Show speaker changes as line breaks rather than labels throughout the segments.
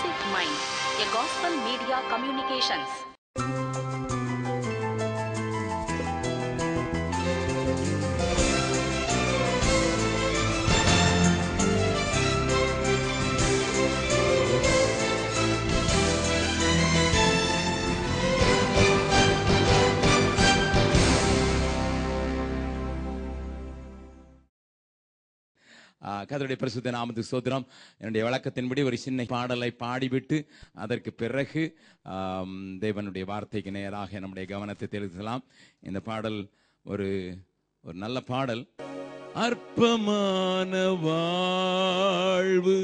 Music Mind, a gospel media communications.
கர்த்தருடைய பரிசுத்த நாமத்துக்கு ஸ்தோத்திரம். என்னுடைய வழக்கத்தின்படி ஒரு சின்ன பாடலை பாடிவிட்டு அதற்கு பிறகு தேவனுடைய வார்த்தைக்கு நேராக நம்முடைய கவனத்தை செலுத்தலாம். இந்த பாடல் ஒரு நல்ல பாடல். அற்பமான வாழ்வு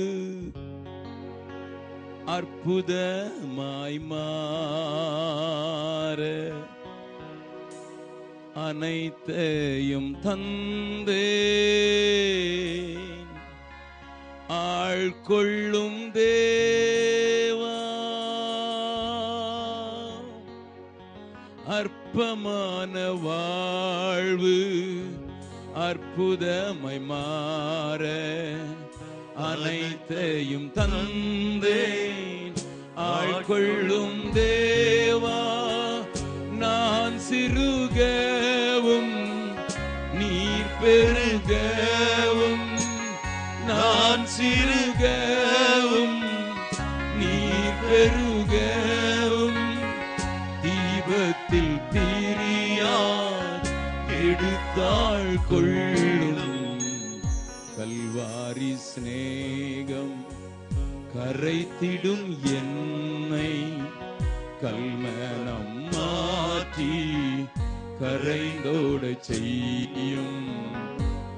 அற்புதமாய் மாற அனைத்தையும் தந்தே ஆள்கொள்ளும் தேவா, அற்பமான வாழ்வு அற்புதமாய் மாற அனைத்தையும் தந்தேன் ஆள்கொள்ளும் தேவா. நான் சிறுகவும் நீர் பெருகவும், நான் சிறுகவும் நீர் பெருகவும், தீபத்தில் பிரியா எடுத்தாள் கொள்ளும் கல்வாரி சிநேகம் கரைத்திடும் என்னை கல்மனம் மாற்றி கரைந்தோட செய்யும்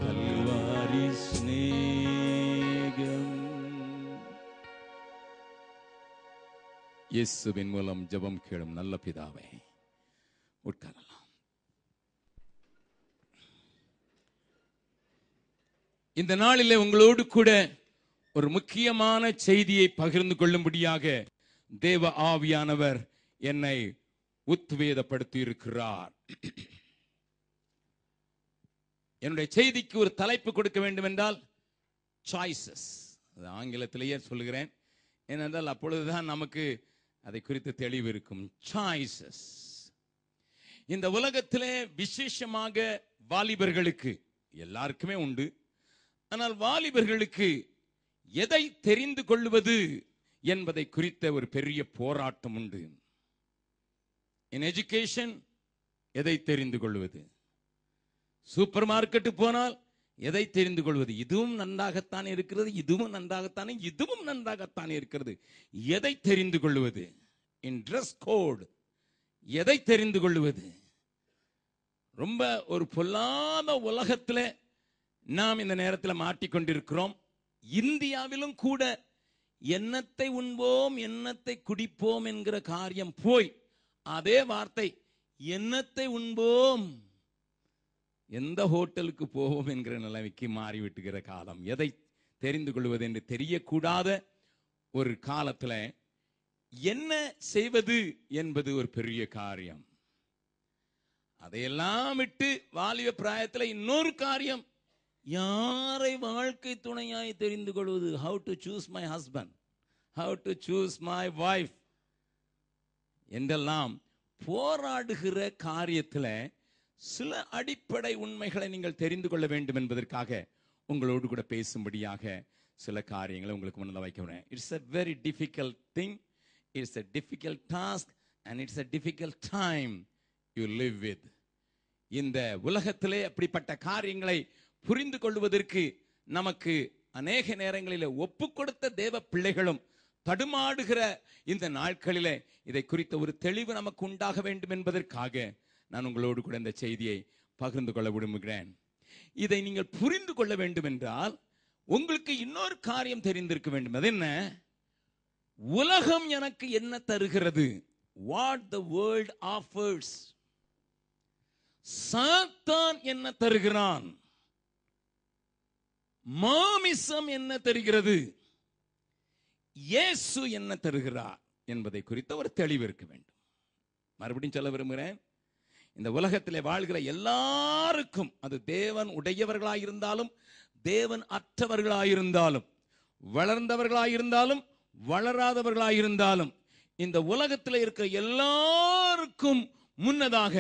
கல்வாரி சிநேகம். இயேசுவின் மூலம் ஜெபம் கேளும் நல்ல பிதாவே, உட்காரலாம். இந்த நாளிலே உங்களோடு கூட ஒரு முக்கியமான செய்தியை பகிர்ந்து கொள்ளும்படியாக தேவ ஆவியானவர் என்னை உத்வேதப்படுத்தி இருக்கிறார். என்னுடைய செய்திக்கு ஒரு தலைப்பு கொடுக்க வேண்டும் என்றால் சாய்ஸஸ், ஆங்கிலத்திலேயே சொல்லுகிறேன், ஏனென்றால் அப்பொழுதுதான் நமக்கு அதை குறித்து தெளிவு இருக்கும். சாய்ஸஸ். இந்த உலகத்திலே விசேஷமாக வாலிபர்களுக்கு, எல்லாருக்குமே உண்டு, ஆனால் வாலிபர்களுக்கு எதை தெரிந்து கொள்வது என்பதை குறித்த ஒரு பெரிய போராட்டம் உண்டு. இன் எஜுகேஷன் எதை தெரிந்து கொள்வது, சூப்பர் மார்க்கெட்டு போனால் எதை தெரிந்து கொள்வது, இதுவும் நன்றாகத்தான் இருக்கிறது, இதுவும் நன்றாகத்தானே, இதுவும் நன்றாகத்தானே இருக்கிறது, எதை தெரிந்து கொள்வது, இன் ட்ரெஸ் கோட் எதை தெரிந்து கொள்வது. ரொம்ப ஒரு பொல்லாத உலகத்தில் நாம் இந்த நேரத்தில் மாட்டிக்கொண்டிருக்கிறோம். இந்தியாவிலும் கூட எண்ணத்தை உண்போம் எண்ணத்தை குடிப்போம் என்கிற காரியம் போய் அதே வார்த்தை எண்ணத்தை உண்போம் எந்த ஹோட்டலுக்கு போவோம் என்கிற நிலைமைக்கு மாறிவிட்டுகிற காலம். எதை தெரிந்து கொள்வது என்று தெரியக்கூடாத ஒரு காலத்தில் என்ன செய்வது என்பது ஒரு பெரிய காரியம். அதையெல்லாம் விட்டு வாலிப பிராயத்தில் இன்னொரு காரியம், யாரை வாழ்க்கை துணையாய் தெரிந்து கொள்வது. how to choose my husband, how to choose my wife என்றெல்லாம் போராடுகிற காரியத்தில் சில அடிப்படை உண்மைகளை நீங்கள் தெரிந்து கொள்ள வேண்டும் என்பதற்காக உங்களோடு கூட பேசும்படியாக சில காரியங்களை உங்களுக்கு முன்னால் வைக்கிறேன். It's a very difficult thing, it's a difficult task and it's a difficult time you live with. இந்த உலகத்திலே அப்படிப்பட்ட காரியங்களை புரிந்து கொள்வதற்கு நமக்கு அநேக நேரங்களில் ஒப்பு கொடுத்த தேவ பிள்ளைகளும் தடுமாடுகிற இந்த நாட்களிலே இதை குறித்த ஒரு தெளிவு நமக்கு உண்டாக வேண்டும் என்பதற்காக நான் உங்களோடு கூட இந்த செய்தியை பகிர்ந்து கொள்ள விரும்புகிறேன். இதை நீங்கள் புரிந்து கொள்ள வேண்டும் என்றால் உங்களுக்கு இன்னொரு காரியம் தெரிந்திருக்க வேண்டும். அது என்ன? உலகம் எனக்கு என்ன தருகிறது, வாட் த வேர்ல்ட் ஆஃபர்ஸ். சாத்தான் என்ன தருகிறான், மாமிசம் என்ன தருகிறது, இயேசு என்ன தருகிறார் என்பதை குறித்த ஒரு தெளிவு இருக்க வேண்டும். மறுபடியும் சொல்ல விரும்புகிறேன், இந்த உலகத்திலே வாழ்கிற எல்லாருக்கும், அது தேவன் உடையவர்களாயிருந்தாலும் தேவன் அற்றவர்களாயிருந்தாலும் வளர்ந்தவர்களாயிருந்தாலும் வளராதவர்களாக இருந்தாலும் இந்த உலகத்தில் இருக்கிற எல்லாருக்கும் முன்னதாக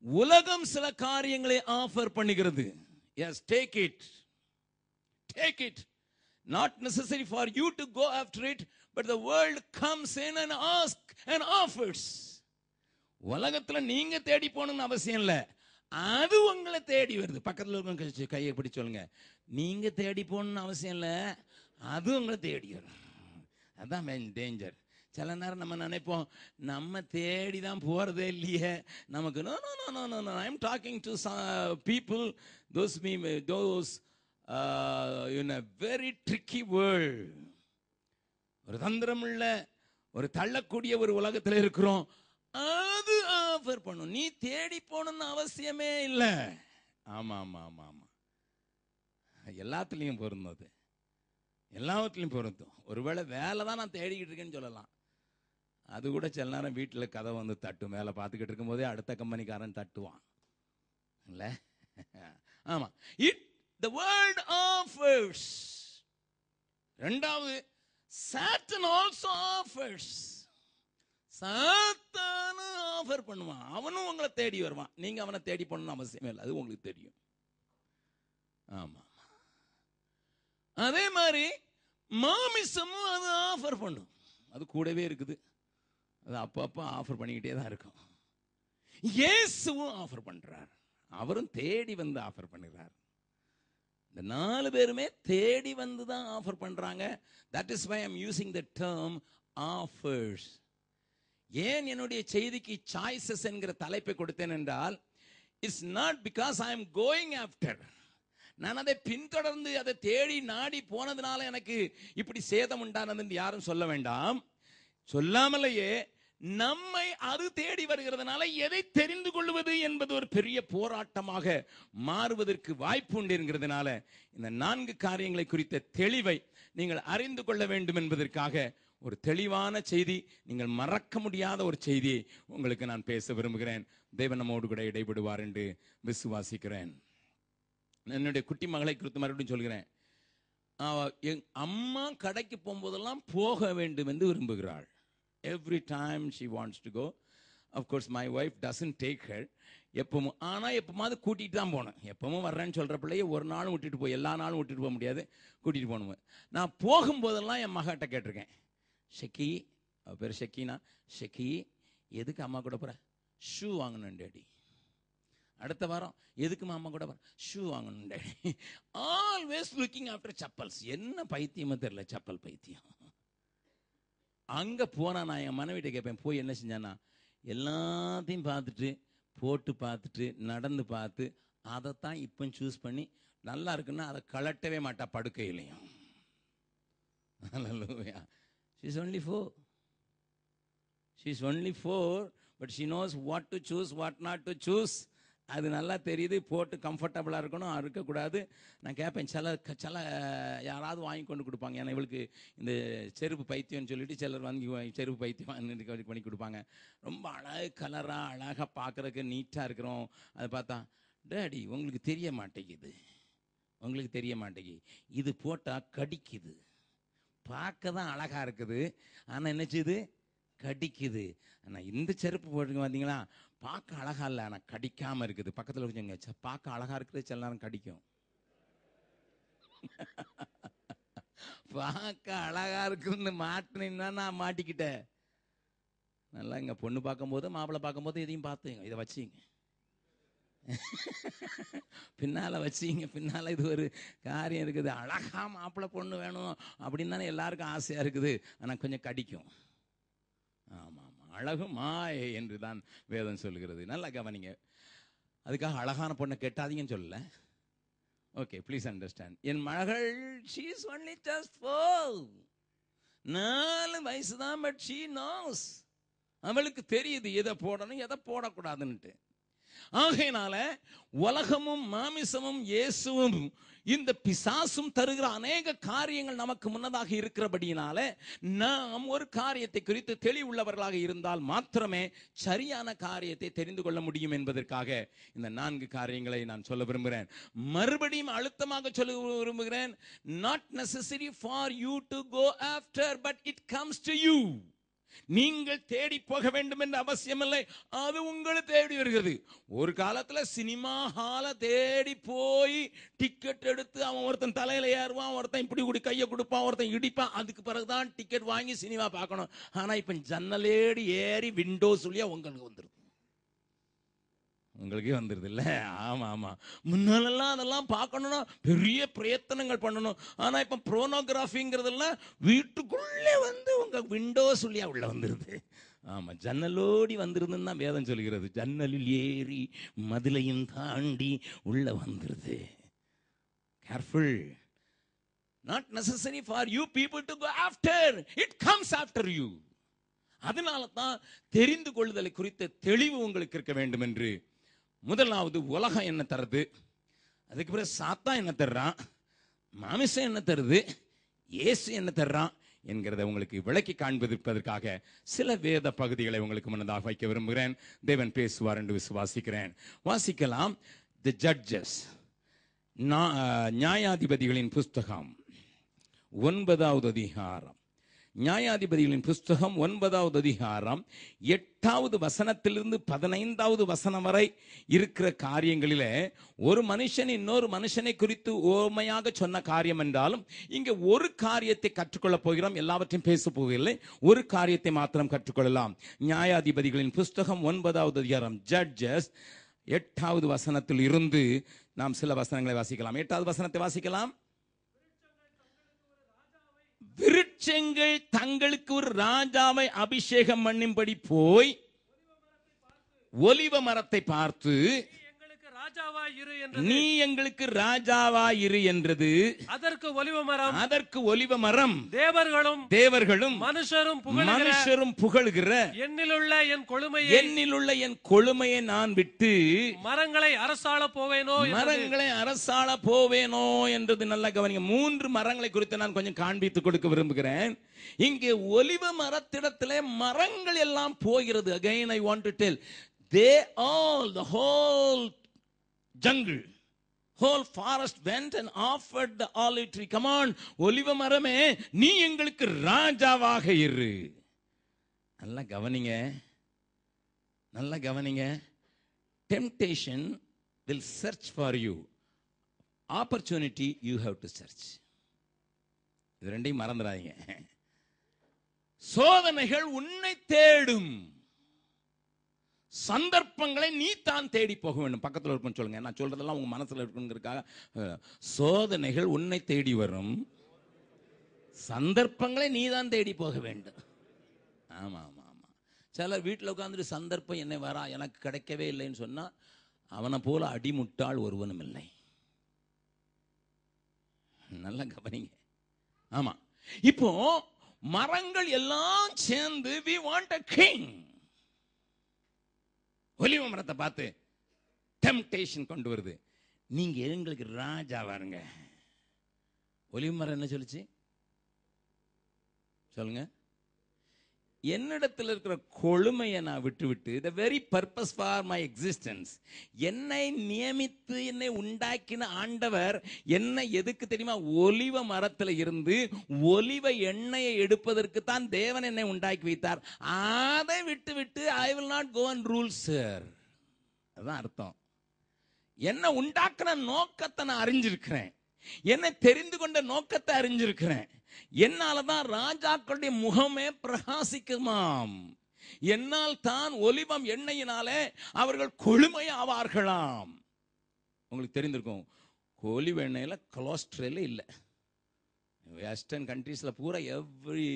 உலகம் சில காரியங்களை ஆஃபர் பண்ணுகிறது. Yes, take it, take it. Not necessary for you to go after it, but the world comes in and asks and offers. உலகத்துல நீங்க தேடி போகணும்னு அவசியம் இல்லை, அது உங்களை தேடி வருது. பக்கத்தில் இருக்க கையை பிடி சொல்லுங்க, நீங்க தேடி போகணும்னு அவசியம் இல்லை, அது உங்களை தேடி வரும். அதான் மெயின் டேஞ்சர். சில நேரம் நம்ம நினைப்போம் நம்ம தேடி தான் போறதே இல்லையே நமக்கு. No no no no no, I am talking to people those in a very tricky world. ஒரு தந்திரமுள்ள ஒரு தள்ளக்கூடிய ஒரு உலகத்தில் இருக்கிறோம். அது ஆஃபர் பண்ணும், நீ தேடி போகணும்னு அவசியமே இல்லை. ஆமா ஆமா ஆமா ஆமா, எல்லாத்துலயும் பொருந்தும், அது எல்லாத்துலயும் பொருந்தும். ஒருவேளை வேலை தான் நான் தேடிக்கிட்டு இருக்கேன்னு சொல்லலாம், அது கூட சில நேரம் வீட்டில் கதை வந்து தட்டும். வேலை பார்த்துக்கிட்டு இருக்கும் போதே அடுத்த கம்பெனிக்காரன் தட்டுவான் இல்ல. ஆமா, the world offers. இரண்டாவது, Satan also offers. சாத்தானு ஆஃபர் பண்ணுவான், அவனும் உங்களை தேடி வருவான். நீங்க அவனை தேடி போகணும்னு அவசியமே இல்லை, அது உங்களுக்கு தெரியும். ஆமா, அதே மாதிரி மாமிசமும் அது ஆஃபர் பண்ணும், அது கூடவே இருக்குது, அது அப்பப்போ ஆஃபர் பண்ணிக்கிட்டே தான் இருக்கும். இயேசுவும் ஆஃபர் பண்றார், அவரும் தேடி வந்து ஆஃபர் பண்ணுறார். இந்த 4 பேருமே தேடி வந்து தான் ஆஃபர் பண்றாங்க. That is why I am using the term offers. ஏன் என்னுடைய செய்திக்கு சாய்ஸஸ் என்கிற தலைப்பை கொடுத்தேன் என்றால், it's not because I am going after, நான் அதை பின்தொடர்ந்து அதை தேடி நாடி போனதுனால எனக்கு இப்படி சேதம் உண்டானது என்று யாரும் சொல்ல வேண்டாம். சொல்லாமலேயே நம்மை அது தேடி வருகிறதுனால எதை தெரிந்து கொள்வது என்பது ஒரு பெரிய போராட்டமாக மாறுவதற்கு வாய்ப்பு உண்டு என்கிறதுனால இந்த 4 காரியங்களை குறித்த தெளிவை நீங்கள் அறிந்து கொள்ள வேண்டும் என்பதற்காக ஒரு தெளிவான செய்தி, நீங்கள் மறக்க முடியாத ஒரு செய்தியை உங்களுக்கு நான் பேச விரும்புகிறேன். தேவன் நம்மோடு கூட இடைபடுவார் என்று விசுவாசிக்கிறேன். என்னுடைய குட்டி மகளை குறித்து மறுபடியும் சொல்கிறேன். என் அம்மா கடைக்கு போகும்போதெல்லாம் போக வேண்டும் என்று விரும்புகிறாள். Every time she wants to go. Of course my wife doesn't take her. எப்பவும் ஆனால் எப்போமாவது கூட்டிகிட்டு தான் போனேன். எப்பவும் வர்றேன்னு சொல்கிற பிள்ளைய ஒரு நாளும் விட்டுட்டு போய் எல்லா நாளும் விட்டுட்டு போக முடியாது, கூட்டிகிட்டு போகணும். நான் போகும்போதெல்லாம் என் மகிட்ட கேட்டிருக்கேன், ஷெக்கி, அவள் பேர் ஷெக்கினா, ஷெக்கி எதுக்கு அம்மா கூட போகிற? ஷூ வாங்கணும் டேடி. அடுத்த வாரம் எதுக்குமா அம்மா கூட போகிற? ஷூ வாங்கணும் daddy. Always looking after chappals. என்ன பைத்தியமோ தெரியல, சப்பல் பைத்தியம். அங்கே போனால் நான் என் மனைவிட்ட கேட்பேன், போய் என்ன செஞ்சானா எல்லாத்தையும் பார்த்துட்டு போட்டு பார்த்துட்டு நடந்து பார்த்து அதைத்தான் இப்போ சூஸ் பண்ணி நல்லா இருக்குன்னா அதை கலட்டவே மாட்டா படுக்கையிலையும். She's only 4. She's only 4, but she knows what to choose, what not to choose. அது நல்லா தெரியுது. போட்டு கம்ஃபர்டபுளாக இருக்கணும், இருக்கக்கூடாது. நான் கேட்பேன், சில யாராவது வாங்கி கொண்டு கொடுப்பாங்க. ஏன்னா இவளுக்கு இந்த செருப்பு பைத்தியம்னு சொல்லிட்டு சிலர் வாங்கி செருப்பு பைத்தியம் பண்ணி கொடுப்பாங்க. ரொம்ப அழகு கலராக அழகாக பார்க்குறதுக்கு நீட்டாக இருக்கிறோம். அதை பார்த்தா, டேடி உங்களுக்கு தெரிய மாட்டேங்குது, உங்களுக்கு தெரிய மாட்டேங்குது, இது போட்டால் கடிக்குது. பார்க்க தான் அழகாக இருக்குது, ஆனால் என்ன செய்யுது? கடிக்குது. ஆனால் இந்த செருப்பு போட்டுங்க பார்த்தீங்களா, பார்க்க அழகா இல்லை ஆனால் கடிக்காமல் இருக்குது. பக்கத்தில் வச்சுங்க, பார்க்க அழகா இருக்குது, சில நேரம் கடிக்கும். பார்க்க அழகா இருக்குன்னு மாட்டினீங்கன்னா நான் மாட்டிக்கிட்டேன். நல்லா இங்கே பொண்ணு பார்க்கும்போது மாப்பிள்ளை பார்க்கும்போது இதையும் பார்த்துங்க, இதை வச்சுங்க, பின்னால் வச்சிங்க. பின்னால் இது ஒரு காரியம் இருக்குது. அழகா மாப்பிள்ளை பொண்ணு வேணும் அப்படின்னு தானே எல்லாருக்கும் ஆசையாக இருக்குது, ஆனால் கொஞ்சம் கடிக்கும். ஆமாம், அழகு மாயை என்று தான் வேதம் சொல்லுகிறது. நல்லா கவனிங்க. அதுக்காக அழகான பொண்ணை கெட்டாதீங்கன்னு சொல்லல. Okay, please understand. என் மகள் she is only just 4, 4 வயசு தான், பட் she knows, அவளுக்கு தெரியுது எதை போடணும் எதை போடக்கூடாதுன்னுட்டு. ஆகையினால உலகமும் மாமிசமும் இயேசுவும் இந்த பிசாசும் தருகிற அநேக காரியங்கள் நமக்கு முன்னதாக இருக்கிறபடியினால நாம் ஒரு காரியத்தை குறித்து தெளிவுள்ளவர்களாக இருந்தால் மாத்திரமே சரியான காரியத்தை தெரிந்து கொள்ள முடியும் என்பதற்காக இந்த 4 காரியங்களை நான் சொல்ல விரும்புகிறேன். மறுபடியும் அழுத்தமாக சொல்ல விரும்புகிறேன். not necessary for you to go after, but it comes to you. நீங்கள் தேடி போக வேண்டும் என்ற அவசியம் இல்லை, அது உங்களை தேடி வருகிறது. ஒரு காலத்துல சினிமா ஹால தேடி போய் டிக்கெட் எடுத்து அவன் ஒருத்தன் தலையில ஏறுவான், ஒருத்தன் இப்படி கையை கொடுப்பான், ஒருத்தன் இடிப்பான், அதுக்கு பிறகுதான் டிக்கெட் வாங்கி சினிமா பார்க்கணும். ஆனா இப்ப ஜன்னலேடி ஏறி விண்டோஸ் வழியா உங்களுக்கு வந்துருது, உங்களுக்கே வந்துருது இல்ல? ஆமா ஆமா. முன்னாலெல்லாம் அதெல்லாம் பார்க்கணும்னா பெரிய பிரயத்தனங்கள் பண்ணணும். ஆனா இப்ப புரோனோகிராஃபிங்கிறதெல்லாம் வீட்டுக்குள்ளே வந்து உங்க விண்டோஸ் வழியா உள்ள வந்துருது. ஆமா, ஜன்னலோடி வந்துருதுன்னு தான் வேதம் சொல்கிறது. ஜன்னலில் ஏறி மதிலையும் தாண்டி உள்ள வந்துருது. Careful. Not necessary for you people to go after, it comes after you. அதனால தான் தெரிந்து கொள்ளுதலை குறித்த தெளிவு உங்களுக்கு இருக்க வேண்டும் என்று. முதலாவது, உலகம் என்ன தருது, அதுக்கு பிறகு சாத்தான் என்ன தர்றான், மாமிசம் என்ன தருது, இயேசு என்ன தர்றான் என்கிறத உங்களுக்கு விளக்கி காண்பதற்காக சில வேத பகுதிகளை உங்களுக்கு முன்னதாக வைக்க விரும்புகிறேன். தேவன் பேசுவார் என்று விசுவாசிக்கிறேன். வாசிக்கலாம். தி ஜட்ஜஸ், நியாயாதிபதிகளின் புஸ்தகம் 9வது அதிகாரம். நியாயாதிபதிகளின் புஸ்தகம் 9வது அதிகாரம் 8வது வசனத்திலிருந்து 15வது வசனம் வரை இருக்கிற காரியங்களிலே ஒரு மனுஷன் இன்னொரு மனுஷனை குறித்து ஓமையாக சொன்ன காரியம் என்றாலும் இங்கே ஒரு காரியத்தை கற்றுக்கொள்ள போகிறோம். எல்லாவற்றையும் பேச போகவில்லை, ஒரு காரியத்தை மாத்திரம் கற்றுக்கொள்ளலாம். நியாயாதிபதிகளின் புஸ்தகம் 9வது அதிகாரம், ஜட்ஜஸ் 8வது வசனத்தில் இருந்து நாம் சில வசனங்களை வாசிக்கலாம். 8வது வசனத்தை வாசிக்கலாம். விருட்சங்கள் தங்களுக்கு ஒரு ராஜாவை அபிஷேகம் பண்ணும்படி போய் ஒலிவ மரத்தை பார்த்து, நீ எங்களுக்கு ராஜாவாய் இரு என்றது. அதற்கு ஒலிவ மரம் தேவர்களும் மனுஷரும் புகழுகிற என்னிலுள்ள என் கொழுமையை நான் விட்டு மரங்களை அரசாள போவேனோ என்றது. நல்ல கவனிங்க. 3 மரங்களை குறித்து நான் கொஞ்சம் காண்பித்துக் கொடுக்க விரும்புகிறேன். இங்கே ஒலிவ மரத்திடத்திலே மரங்கள் எல்லாம் போகிறது. Again I want to tell, the whole jungle, whole forest went and offered the olive tree. Come on, ஒலிவ மரமே, நீ எங்களுக்கு ராஜாவாக இரு. நல்லா கவனிங்க. Temptation will search for you. Opportunity you have to search. இது ரெண்டையும் மறந்துடாதீங்க. சோதனைகள் உன்னை தேடும், சந்தர்ப்பங்களை நீ தான் தேடி போக வேண்டும். பக்கத்தில் இருக்குன்னு சொல்லுங்க. நான் சொல்றதெல்லாம் உங்க மனசுல இருக்குங்கிறதுக்காக. சோதனைகள் உன்னை தேடி வரும், சந்தர்ப்பங்களை நீ தான் தேடி போக வேண்டும். ஆமா ஆமா ஆமா. சிலர் வீட்டில் உட்காந்துட்டு சந்தர்ப்பம் என்ன வரா, எனக்கு கிடைக்கவே இல்லைன்னு சொன்னா அவனை போல அடிமுட்டாள் ஒருவனும் இல்லை. நல்லா கவனிங்க. ஆமா, இப்போ மரங்கள் எல்லாம் சேர்ந்து we want a king. ஒலிவ மரத்தை பார்த்து டெம்ப்டேஷன் கொண்டு வருது, நீங்க எங்களுக்கு ராஜா வாருங்க. ஒலிவ மரம் என்ன சொல்லுச்சு சொல்லுங்க? என்னிடத்தில் இருக்கிற கொழுமையை நான் விட்டு the very purpose for my existence, என்னை நியமித்து என்னை உண்டாக்கின ஆண்டவர் என்னை எதுக்கு தெரியுமா? ஒலிவ மரத்தில் இருந்து ஒலிவ எண்ணெயை எடுப்பதற்கு தான் தேவன் என்னை உண்டாக்கி வைத்தார். அதை விட்டு I will not go and rule sir. அதுதான் அர்த்தம். என்னை உண்டாக்கின நோக்கத்தை நான் அறிஞ்சிருக்கிறேன், என்னை தெரிந்து கொண்ட நோக்கத்தை அறிஞ்சிருக்கிறேன். என்னால்தான் ராஜாக்களுடைய முகமே பிரகாசிக்குமாம். என்னால் தான் ஒலிவம் எண்ணெயினாலே அவர்கள் கொழுமையாவார்களாம். உங்களுக்கு தெரிந்திருக்கும், ஒலிவ எண்ணெயில கொலஸ்ட்ரால் இல்லை. வெஸ்டர்ன் கண்ட்ரீஸ்ல பூரா எவ்ரி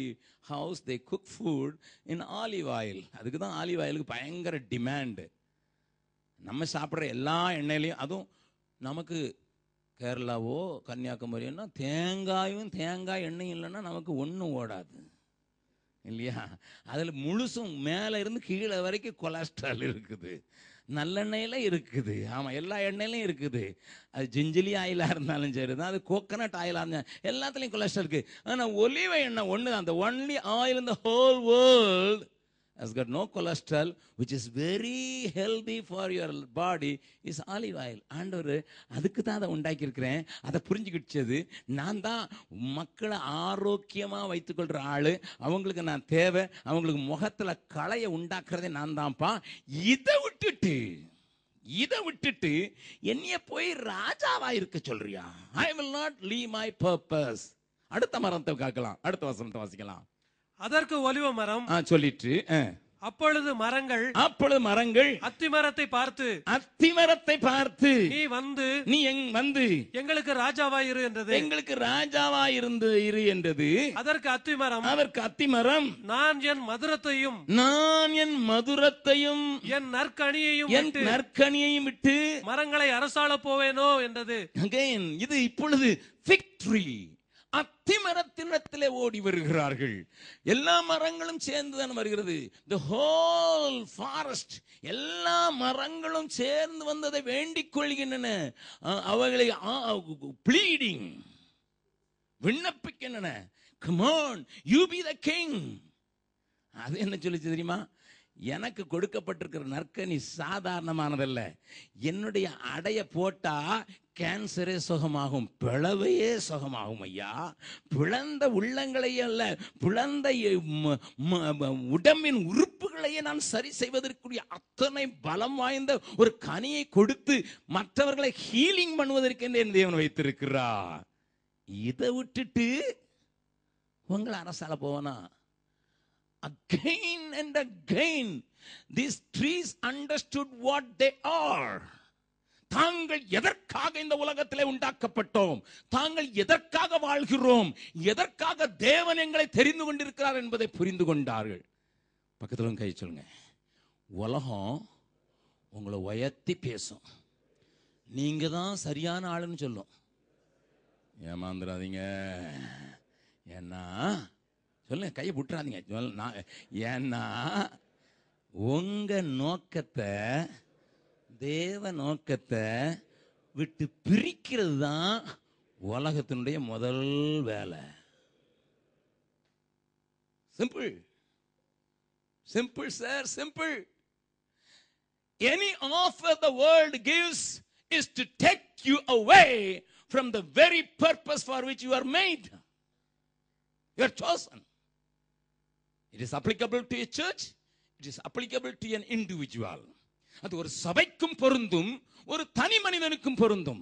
ஹவுஸ் தே குக் ஃபுட் இன் ஆலிவ் ஆயில். அதுக்கு தான் ஆலிவ் ஆயிலுக்கு பயங்கர டிமாண்டு. நம்ம சாப்பிட்ற எல்லா எண்ணெயிலையும், அதுவும் நமக்கு கேரளாவோ கன்னியாகுமரியோ தேங்காய் எண்ணெயும் இல்லைன்னா நமக்கு ஒன்றும் ஓடாது இல்லையா? அதில் முழுசும் மேலே இருந்து கீழே வரைக்கும் கொலஸ்ட்ரால் இருக்குது. நல்லெண்ணெயில இருக்குது. ஆமா, எல்லா எண்ணெயிலும் இருக்குது. அது ஜிஞ்சிலி ஆயிலா இருந்தாலும் சரிதான், அது கோகனட் ஆயிலா இருந்தாலும் எல்லாத்துலயும் கொலஸ்ட்ரால் இருக்கு. ஆனா ஒலிவ எண்ணெய் ஒண்ணு, அந்த only oil in the whole world has got no cholesterol, which is very healthy for your body, is olive oil. ஆண்டவர் அதுக்கு தான் அதை உண்டாக்கி இருக்கிறேன். அதை புரிஞ்சுக்கிட்டது நான் தான். மக்களை ஆரோக்கியமா வைத்துக்கொள்ற ஆளு, அவங்களுக்கு நான் தேவை. அவங்களுக்கு முகத்துல களையை உண்டாக்குறதே நான் தான்ப்பா. இதை விட்டுட்டு என்னைய போய் ராஜாவா இருக்க சொல்றியா? I will not leave my purpose. அடுத்த மரத்தை காக்கலாம், அடுத்த வசனத்தை வாசிக்கலாம்.
அதற்கு ஒலிவ மரம்
சொல்லிட்டு,
அப்பொழுது மரங்கள் அத்திமரத்தை பார்த்து நீ வந்து எங்களுக்கு ராஜாவாயிரு என்றது.
எங்களுக்கு ராஜாவாயிரு என்றது.
அதற்கு அத்திமரம் நான் என் மதுரத்தையும் என் நற்கனியையும் விட்டு மரங்களை அரசாள போவேனோ என்றது.
Again, இது இப்பொழுது fig tree, அத்திமரத்தினத்திலே ஓடி வருகிறார்கள். எல்லா மரங்களும் சேர்ந்துதான் வருகிறது. The whole forest, எல்லா மரங்களும் சேர்ந்து வந்ததை வேண்டிக் கொள்கின்றன. அவர்களை pleading, விண்ணப்பிக்கின்றன. Come on, you be the king. அது என்ன சொல்லிச்சு தெரியுமா? எனக்கு கொடுக்கப்பட்டிருக்கிற நற்கனி சாதாரணமானதல்ல. என்னுடைய அடைய போட்டா கேன்சரே சுகமாகும், பிளவையே சுகமாகும் ஐயா. பிளந்த உள்ளங்களையே அல்ல, பிளந்த உடம்பின் உறுப்புகளையே நான் சரி செய்வதற்குரிய அத்தனை பலம் வாய்ந்த ஒரு கனியை கொடுத்து மற்றவர்களை ஹீலிங் பண்ணுவதற்கு என் தேவன் வைத்திருக்கிறார். இதை விட்டுட்டு உங்களை அரசால போவனா? Again and again, these trees understood what they are. தாங்கள் எதற்காக இந்த உலகத்திலே உண்டாக்கப்பட்டோம், தாங்கள் எதற்காக வாழ்கிறோம், எதற்காக தேவன் எங்களை தெரிந்து கொண்டிருக்கிறார் என்பதை புரிந்து கொண்டார்கள். பக்கத்துல கை சொல்லுங்க. உலகம் உங்களை உயர்த்தி பேசும், நீங்க தான் சரியான ஆளுன்னு சொல்லும். ஏமாந்துடாதீங்க. ஏன்னா சொல்லுங்க, கையை விட்டுறாதீங்க. ஏன்னா உங்க நோக்கத்தை, தேவ நோக்கத்தை விட்டு பிரிக்கிறது தான் உலகத்தினுடைய முதல் வேலை. Simple sir, simple. Any offer the world gives is to take you away from the very purpose for which you are made. You are chosen. It is applicable to a church, it is applicable to an individual. அது ஒரு சபைக்கும் பொருந்தும், ஒரு தனி மனிதனுக்கும் பொருந்தும்.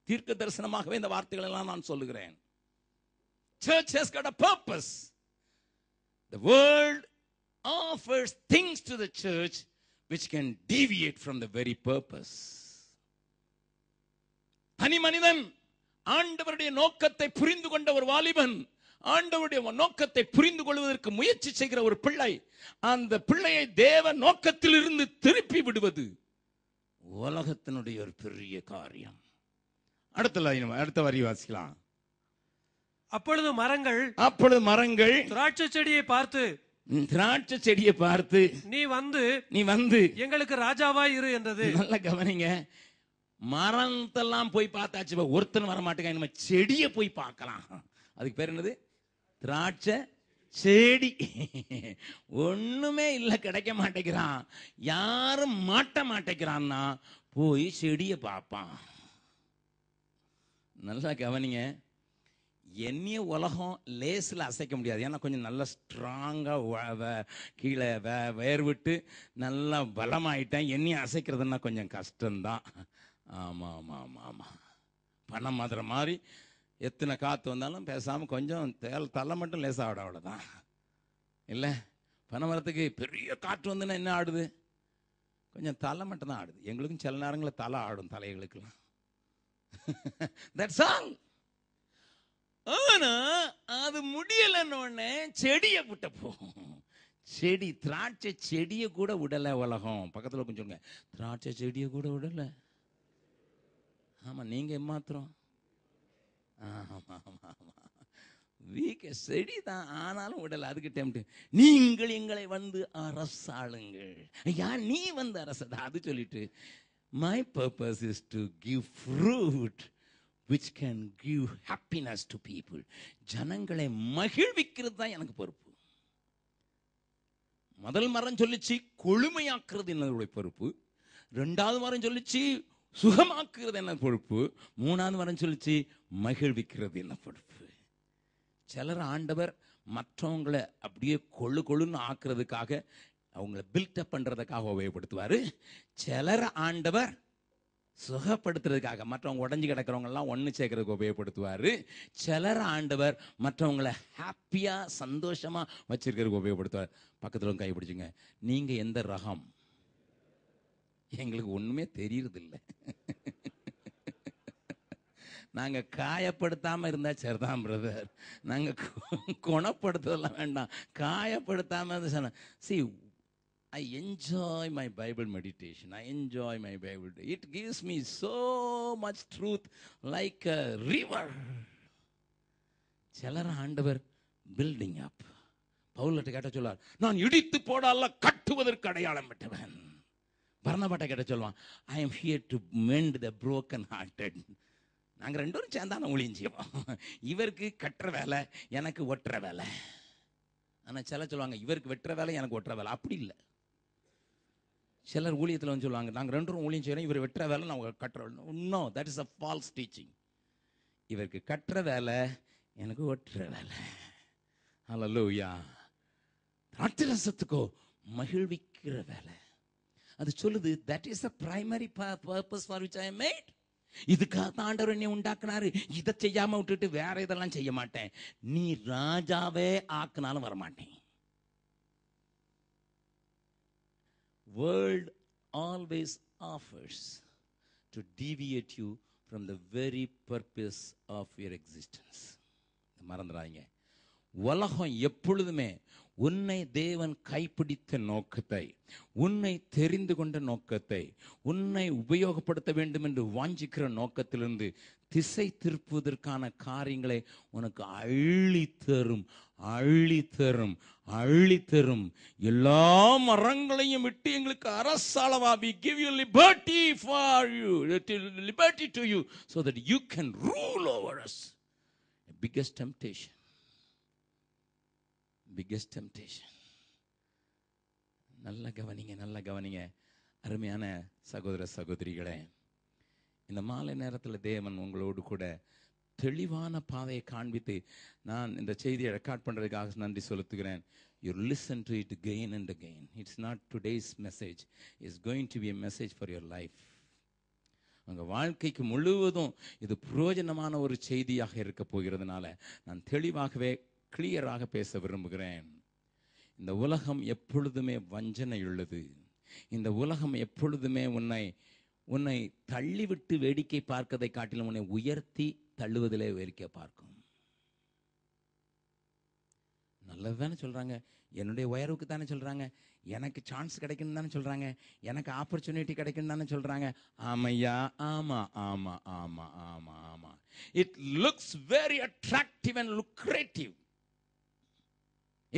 தீர்க்க தரிசனமாகவே இந்த வார்த்தைகள் எல்லாம் நான் சொல்லுகிறேன். Church has got a purpose. The world offers things to the church which can deviate from the very purpose. தனி மனிதன் ஆண்டவருடைய நோக்கத்தை புரிந்து கொண்ட ஒரு வாலிபன், ஆண்டவருடைய நோக்கத்தை புரிந்து கொள்வதற்கு முயற்சி செய்கிற ஒரு பிள்ளை, அந்த பிள்ளையை தேவ நோக்கத்தில் இருந்து திருப்பி விடுவது உலகத்தினுடைய ஒரு பெரிய காரியம். அடுத்த வரி வாசிக்கலாம்.
அப்பொழுது மரங்கள் திராட்சை செடியை பார்த்து நீ வந்து எங்களுக்கு ராஜாவாய் இரு என்றது.
நல்ல கவனிங்க. மரத்தெல்லாம் போய் பார்த்தாச்சு, ஒருத்தன் வர மாட்டேங்க, நம்ம செடியை போய் பார்க்கலாம். அதுக்கு பேர் என்னது? திராட்சை செடி. ஒண்ணுமே இல்ல, கிடைக்க மாட்டேங்கிறான், யாரும் மாட்ட மாட்டேங்கிறான்னா போய் செடியை பார்ப்பான். நல்லா கவனிங்க. என்னைய உலகம் லேசில் அசைக்க முடியாது. ஏன்னா கொஞ்சம் நல்லா ஸ்ட்ராங்காக கீழே வேர்விட்டு நல்லா பலமாயிட்டேன். என்னைய அசைக்கிறதுன்னா கொஞ்சம் கஷ்டம்தான். ஆமாம் ஆமாம் ஆமாம் ஆமாம். பணம் மாதிரி மாதிரி எத்தனை காற்று வந்தாலும் பேசாமல் கொஞ்சம் தலை மட்டும் லேசாக ஆடும், அவ்வளோதான். இல்லை, பனை மரத்துக்கு பெரிய காற்று வந்துன்னா என்ன ஆடுது? கொஞ்சம் தலை மட்டும் தான் ஆடுது. எங்களுக்கும் சில நேரங்களில் தலை ஆடும், தலைகளுக்கெல்லாம். That's all. ஆனா அது முடியலன்னு உடனே செடியை விட்ட போகும். செடி, திராட்சை செடியை கூட விடலை உலகம். பக்கத்தில் கொஞ்சம் சொல்லுங்க, திராட்சை செடியை கூட விடலை. ஆமா, நீங்க ஏமாத்திரம். வீக்க செடிதான், ஆனாலும் விடல. அதுக்கு டெம்ட், நீங்கள் எங்களை வந்து அரசாளுங்கள். ஐயா நீ வந்து அரசதா? அது சொல்லிட்டு, my purpose is to give fruit which can give happiness to people. ஜனங்களை மகிழ்விக்கிறது தான் எனக்கு பொறுப்பு. முதல் மரம் சொல்லிச்சு கொழுமையாக்குறது என்னுடைய பொறுப்பு. ரெண்டாவது மரம் சொல்லிச்சு சுகமாக்குறது என்ன பொறுப்பு. மூணாவது மரம் சொல்லிச்சு மகிழ்விக்கிறது என்ன பொறுப்பு. சிலர் ஆண்டவர் மற்றவங்களை அப்படியே கொழு கொழுன்னு ஆக்குறதுக்காக, அவங்கள பில்டப் பண்றதுக்காக உபயோகப்படுத்துவாரு. சிலர் ஆண்டவர் சுகப்படுத்துறதுக்காக, மற்றவங்க உடஞ்சி கிடக்கிறவங்க எல்லாம் ஒன்று சேர்க்கறதுக்கு உபயோகப்படுத்துவாரு. சிலர் ஆண்டவர் மற்றவங்களை ஹாப்பியா சந்தோஷமா வச்சிருக்கிறதுக்கு உபயோகப்படுத்துவார். பக்கத்தில் கை பிடிச்சுங்க, நீங்க எந்த ரகம்? எங்களுக்கு ஒண்ணுமே தெரியறது இல்லை. நாங்க காயப்படுத்தாம இருந்தா சரிதான் பிரதர். நாங்க குணப்படுத்துறதெல்லாம் வேண்டாம், காயப்படுத்தாம சொன்ன. See, I enjoy my Bible meditation. I enjoy my Bible. It gives me so much truth like a river. சிலர் ஆண்டவர் பில்டிங் அப். பவுல்கிட்ட கேட்ட சொல்வார், நான் இடித்து போடால கட்டுவதற்கு அடையாளம் பெற்றவன். பர்னபாட்ட கேட்ட சொல்வான், I am here to mend the broken hearted. நாங்க ரெண்டு பேரும் சேர்ந்தான ஊழியம் செய்வோம். இவருக்கு கட்டுற வேலை, எனக்கு ஒட்டுற வேலை. ஆனா சில சொல்லுவாங்க, இவருக்கு வெட்டுற வேலை, எனக்கு ஒட்டுற வேலை. அப்படி இல்லை. சிலர் ஊழியத்தில் வந்து சொல்லுவாங்க, நாங்கள் ரெண்டு பேரும் ஊழியம் செய்யறோம், இவர் வெட்டுற வேலை, நான் கட்டுற வேலை. No, that is a false teaching. இவருக்கு கட்டுற வேலை, எனக்கு ஒட்டுற வேலை. ஹல்லேலூயா. ராத்திரசத்துக்கோ மகிழ்விக்கிற வேலை. அது சொல்லுது, that is a primary purpose for which I am made. இதுக்காக தான் ஆண்டவர் என்னை உண்டாக்குனாரு. இதை செய்யாம விட்டுட்டு வேற இதெல்லாம் செய்ய மாட்டேன். நீ ராஜாவே ஆக்குனாலும் வரமாட்டேன். World always offers to deviate you from the very purpose of your existence. மறந்துடாதீங்க, உலகம் எப்பொழுதுமே உன்னை தேவன் கைப்பிடித்த நோக்கத்தை, உன்னை தெரிந்து கொண்ட நோக்கத்தை, உன்னை உபயோகப்படுத்த வேண்டும் என்று வாஞ்சிக்கிற நோக்கத்திலிருந்து திசை திருப்புவதற்கான காரியங்களை உனக்கு அள்ளித்தரும், அள்ளித்தரும், அள்ளித்தரும். எல்லா மரங்களையும் விட்டு எங்களுக்கு அரசாளவா. We give you liberty for you, liberty to you, so that you can rule over us. Biggest temptation. Biggest temptation. நல்ல கவனிங்க, நல்ல கவனிங்க அருமையான சகோதர சகோதரிகளே. இந்த மாலை நேரத்தில் தேவன் உங்களோடு கூட தெளிவான பாதையை காண்பித்து, நான் இந்த செய்தியை ரெக்கார்ட் பண்றதுக்காக நன்றி செலுத்துகிறேன். You listen to it again and again. It's not today's message. It's going to be a message for your life. உங்க வாழ்க்கைக்கு முழுவதும் இது பிரயோஜனமான ஒரு செய்தியாக இருக்க போகிறதுனால நான் தெளிவாகவே கிளியராக பேச விரும்புகிறேன். இந்த உலகம் எப்பொழுதுமே வஞ்சனை உள்ளது. இந்த உலகம் எப்பொழுதுமே உன்னை தள்ளிவிட்டு வேடிக்கை பார்க்கதை காட்டிலும் உன்னை உயர்த்தி தள்ளுவதிலே வேடிக்கை பார்க்கும். நல்லது தானே சொல்றாங்க, என்னுடைய உயர்வுக்கு தானே சொல்றாங்க, எனக்கு சான்ஸ் கிடைக்கும் தானே சொல்றாங்க, எனக்கு ஆப்பர்ச்சுனிட்டி கிடைக்கும் தானே சொல்றாங்க. ஆமையா, ஆமா ஆமா ஆமா ஆமா ஆமா. It looks very attractive and lucrative.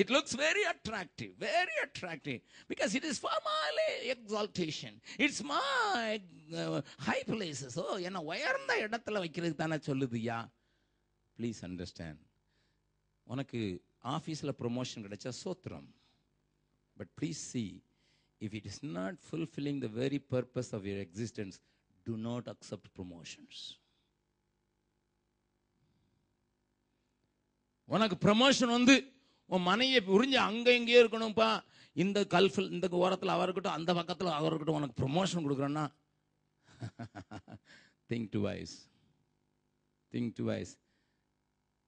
It looks very attractive because it is for my exaltation. It's my high places. Oh, என்ன உயர்ந்த இடத்துல வைக்கிறதுக்கு தானே சொல்லுதுயா. Please understand. உனக்கு ஆஃபீஸில் ப்ரொமோஷன் கிடைச்சா சோத்திரம். But please see, if it is not fulfilling the very purpose of your existence, do not accept promotions. உனக்கு ப்ரமோஷன் வந்து உன் மனையை புரிஞ்சு அங்க எங்கேயே இருக்கணும்ப்பா, இந்த கல்ஃபில் இந்த ஓரத்தில் அவர் இருக்கட்டும், அந்த பக்கத்தில் அவர் இருக்கட்டும், உனக்கு ப்ரொமோஷன் கொடுக்குறேன்னா திங்க் டுவைஸ்.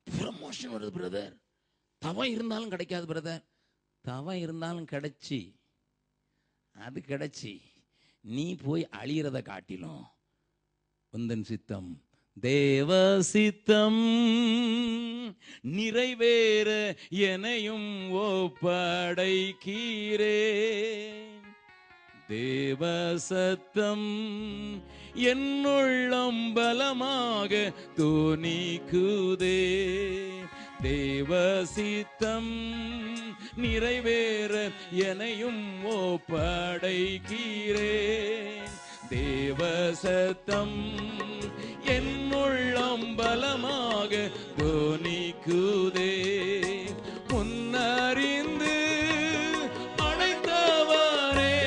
ப்ரமோஷன் வருது பிரதர், தவம் இருந்தாலும் கிடைக்காது பிரதர். தவம் இருந்தாலும் கிடைச்சி நீ போய் அழியறத காட்டிலும் உந்தன் சித்தம் தேவ சித்தம் நிறைவேற எனையும் ஒப்படைக்கிறேன். தேவ சத்தம் என்னுள்ளம் பலமாக தோணிக்குதே. தேவ சித்தம் நிறைவேற எனையும் ஒப்படைக்கிறேன். தேவ சத்தம் என் உள்ளம் பலமாக தொனிக்குதே. முன்னறிந்து அழைத்தவரே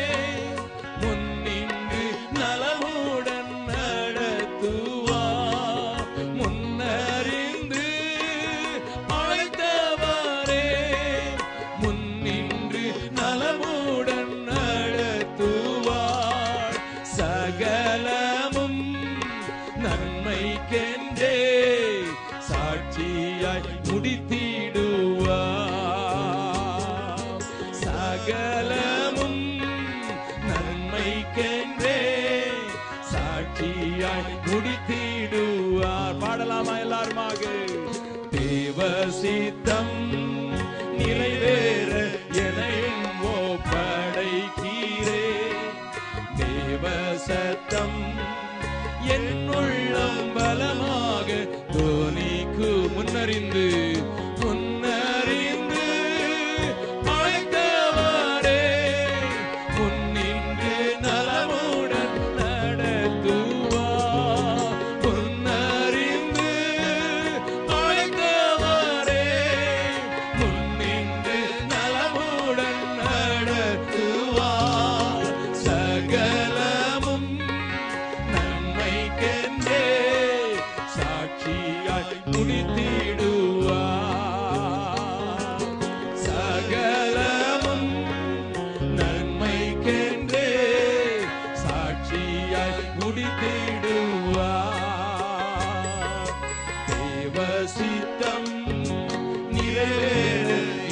முன்னின்று நலமுடன் நடத்துவார். முன்னறிந்து அழைத்தவரே முன்னின்று நலமுடன் நடத்துவார். சகலமும் நன்மைக்கென்றே சாட்சியாய் முடித்திடுவார். சகலமும் நன்மைக்கென்றே சாட்சியாய் முடித்திடுவார். பாடலாமா எல்லாருமாக? தேவ சித்தம் நிறைவேற எனையும் ஒப்படைக்கிறேன். தேவ சத்தம் என் உள்ளம் பலமாக தொனிக்கு. முன்னறிந்து முன்னறிந்து அழைத்தவரே முன்னின்று நலமுடன் நடத்துவார். முன்னறிந்து அழைத்தவரே முன்னின்று நலமுடன் நடத்துவார். சகலமும் நன்மைக்கென்றே சாட்சியாய் முடித்திடுவார். சகலமும் நன்மைக்கென்றே சாட்சியாய் முடித்திடுவார். தேவ சித்தம் நிறைவேற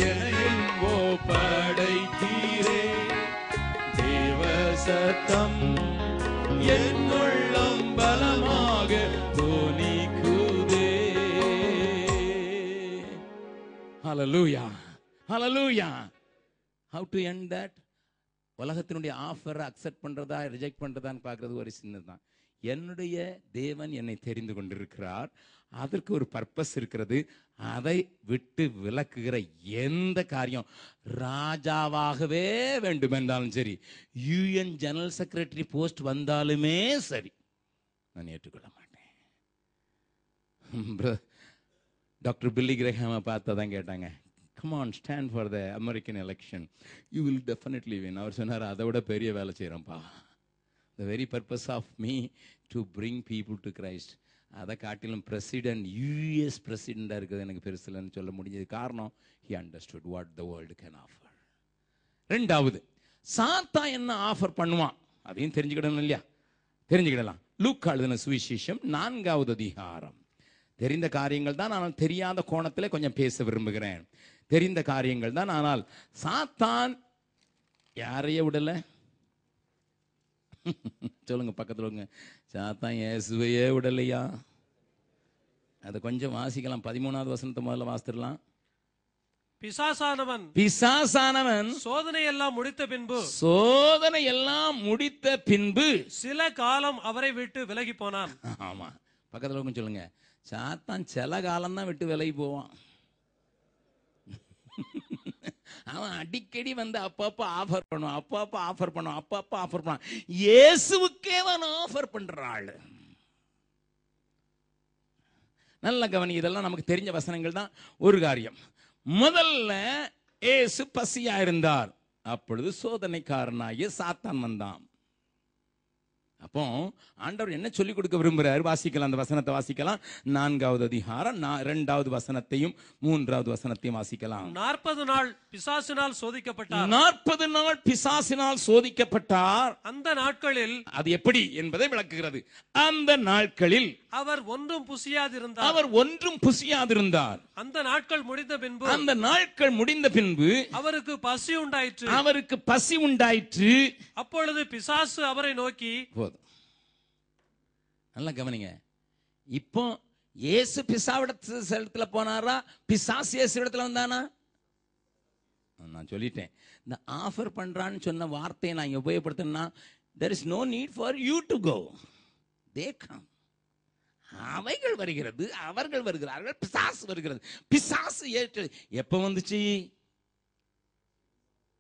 எனையும் ஒப்படைக்கிறேன். தேவ சத்தம் என் உள்ளம் பலமாக தொனிக்குதே. Hallelujah. Hallelujah. How to end that? உலகத்தினுடைய ஆஃபரை அக்செப்ட் பண்றதா ரிஜெக்ட் பண்றதான்னு பார்க்கறது ஒரு சின்னதுதான். என்னுடைய தேவன் என்னை தெரிந்து கொண்டிருக்கிறார். அதற்கு ஒரு பர்பஸ் இருக்கிறது. அதை விட்டு விலக்குகிற எந்த காரியம் ராஜாவாகவே வேண்டுமென்றாலும் சரி, யூஎன் ஜெனரல் செக்ரட்டரி போஸ்ட் வந்தாலுமே சரி, நான் ஏற்றுக்கொள்ள மாட்டேன். டாக்டர் பில்லி கிரஹாமை பார்த்ததான் கேட்டாங்க, come on, stand for the American election. You will definitely win. அவர் சொன்னார், அதை விட பெரிய வேலை செய்கிறோம்ப்பா. The very purpose of me to bring people to Christ. அதை காட்டிலும் பிரசிடென்ட், யூஎஸ் பிரசிடெண்டாக இருக்கிறது எனக்கு பெருசில்லைன்னு சொல்ல முடிஞ்சது. காரணம், he understood what the world can offer. ரெண்டாவது, சாத்தா என்ன ஆஃபர் பண்ணுவான் அதையும் தெரிஞ்சுக்கிடணும் இல்லையா? தெரிஞ்சுக்கிடலாம். லூக்கா எழுதின சுவிசேஷம் 4வது அதிகாரம். தெரிந்த காரியங்கள் தான், ஆனால் தெரியாத கோணத்தில் கொஞ்சம் பேச விரும்புகிறேன். தெரிந்த காரியங்கள் தான், ஆனால் சாத்தான் யாரைய விடல? சொல்லுங்க, பக்கத்தில் சாத்தான் இயேசுவையே விடலையா? அதை கொஞ்சம் வாசிக்கலாம். 13வது வசனத்தை முதல்ல வாசித்துடலாம். பிசாசானவன்
சோதனை எல்லாம்
முடித்த பின்பு
சில காலம் அவரை விட்டு விலகி போனான்.
ஆமா, பக்கத்துல சொல்லுங்க, சாத்தான் சில காலம் தான் விட்டு விலகி போவான். அவன் அடிக்கடி வந்து அப்பப்ப ஆஃபர் பண்ணுவான். இயேசுவுக்கே அவன் ஆஃபர் பண்றாள். நல்ல கவனி, இதெல்லாம் நமக்கு தெரிஞ்ச வசனங்கள் தான். ஒரு காரியம், முதல்ல இயேசு பசியா இருந்தார். அப்பொழுது சோதனைக்காரனாகிய சாத்தான் வந்தான். அப்போ ஆண்டவர் என்ன சொல்லிக் கொடுக்க விரும்புகிறார்? வாசிக்கலாம், அந்த வசனத்தை வாசிக்கலாம். 4வது அதிகாரம் 2வது வசனத்தையும் 3வது வசனத்தையும் வாசிக்கலாம்.
40 நாள் பிசாசினால் சோதிக்கப்பட்டார்.
40 நாள் பிசாசினால் சோதிக்கப்பட்டார்.
அந்த நாட்களில்,
அது எப்படி என்பதை விளக்குகிறது. அந்த நாட்களில்
அவர் ஒன்றும் புசியாதிருந்தார். அந்த நாட்கள் முடிந்த பின்பு அவருக்கு பசி உண்டாயிற்று. அப்பொழுது பிசாசு அவரை நோக்கி,
நல்லா கவனிங்க, இப்போ இயேசு பிசாவிடத்துல போனாரா, பிசாசு இயேசு இடத்துல வந்தானா? நான் சொல்லிட்டேன், இந்த ஆஃபர் பண்றான்னு சொன்ன வார்த்தையை நான் உபயோகப்படுத்தினா, there is no need for you to go, they come. அவைகள் வருகிறது, அவர்கள் வருகிறார்கள், பிசாசு வருகிறது. பிசாசு ஏற்று எப்ப வந்துச்சு?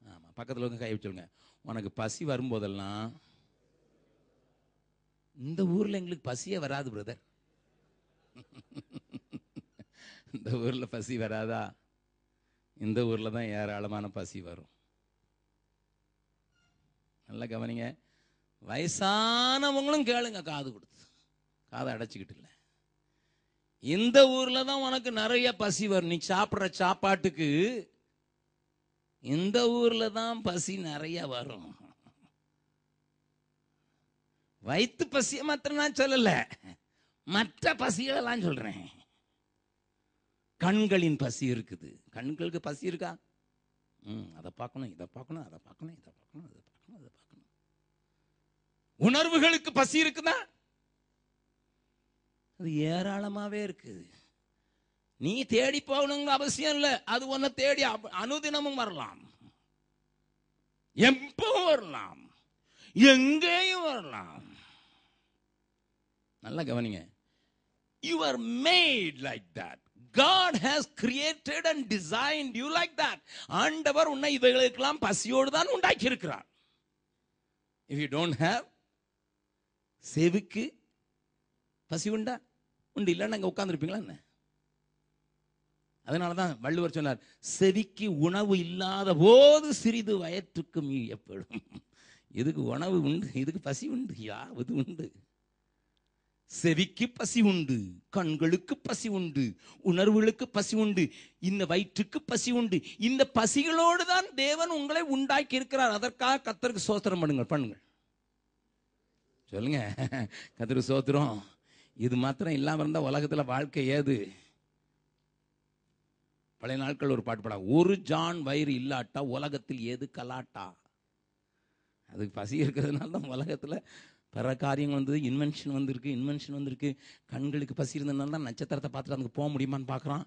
ஆமா, பக்கத்துல வந்து கை வச்சுருங்க. உனக்கு பசி வரும்போதெல்லாம், இந்த ஊர்ல எங்களுக்கு பசியே வராது பிரதர். இந்த ஊர்ல பசி வராதா? இந்த ஊர்ல தான் ஏராளமான பசி வரும். நல்லா கவனிங்க. வயசானவங்களும் கேளுங்க, காது கொடுத்து, காதை அடைச்சிக்கிட்டு இல்லை. இந்த ஊர்ல தான் உனக்கு நிறைய பசி வரும். நீ சாப்பிட்ற சாப்பாட்டுக்கு இந்த ஊர்ல தான் பசி நிறைய வரும். வயிற்று பசியை மாத்திரம் நான் சொல்லல, மற்ற பசிகளெல்லாம் சொல்றேன். கண்களின் பசி இருக்குது. கண்களுக்கு பசி இருக்கா? அதை பார்க்கணும், இதை பார்க்கணும், அதை பார்க்கணும், இதை பார்க்கணும், அதை பார்க்கணும், அதை பார்க்கணும். உணர்வுகளுக்கு பசி இருக்குதா? அது ஏராளமாவே இருக்குது. நீ தேடி போகணுங்க அவசியம் இல்லை. அது உன்னை தேடி அனுதினமும் வரலாம், எப்பவும் வரலாம், எங்கேயும் வரலாம். நல்லா கவனிங்க. You are made like that. God has created and designed you like that. ஆண்டவர் உன்னை இவைகளுக்கெல்லாம் பசியோடு தான் உண்டாக்கி இருக்கிறார். If you don't have, செவிக்கு பசி உண்டா? உண்டு. இல்லைன்னா அங்கே உட்கார்ந்துருப்பீங்களா என்ன? அதனால தான் வள்ளுவர் சொன்னார், செவிக்கு உணவு இல்லாத போது சிறிது வயிற்றுக்கு மீயப்படும். இதுக்கு உணவு உண்டு, இதுக்கு பசி உண்டு, யாவது உண்டு. செவிக்கு பசி உண்டு, கண்களுக்கு பசி உண்டு, உணர்வுகளுக்கு பசி உண்டு, இந்த வயிற்றுக்கு பசி உண்டு. இந்த பசிகளோடு தான் தேவன் உங்களை உண்டாக்கி இருக்கிறார். அதற்காக கர்த்தருக்கு ஸ்தோத்திரம் பண்ணுங்கள். சொல்லுங்க, கர்த்தருக்கு ஸ்தோத்திரம். இது மாத்திரம் இல்லாம இருந்தா உலகத்துல வாழ்க்கை ஏது? பழைய நாட்கள் ஒரு பாட்டு பாடா, ஒரு ஜான் வயிறு இல்லாட்டா உலகத்தில் ஏது கலாட்டா. அதுக்கு பசி இருக்கிறதுனால தான் உலகத்துல பல காரியங்கள் வந்தது. இன்வென்ஷன் வந்திருக்கு. கண்களுக்கு பசி இருந்ததுனால தான் நட்சத்திரத்தை பார்த்துட்டு அதுக்கு போக முடியுமான்னு பார்க்குறான்.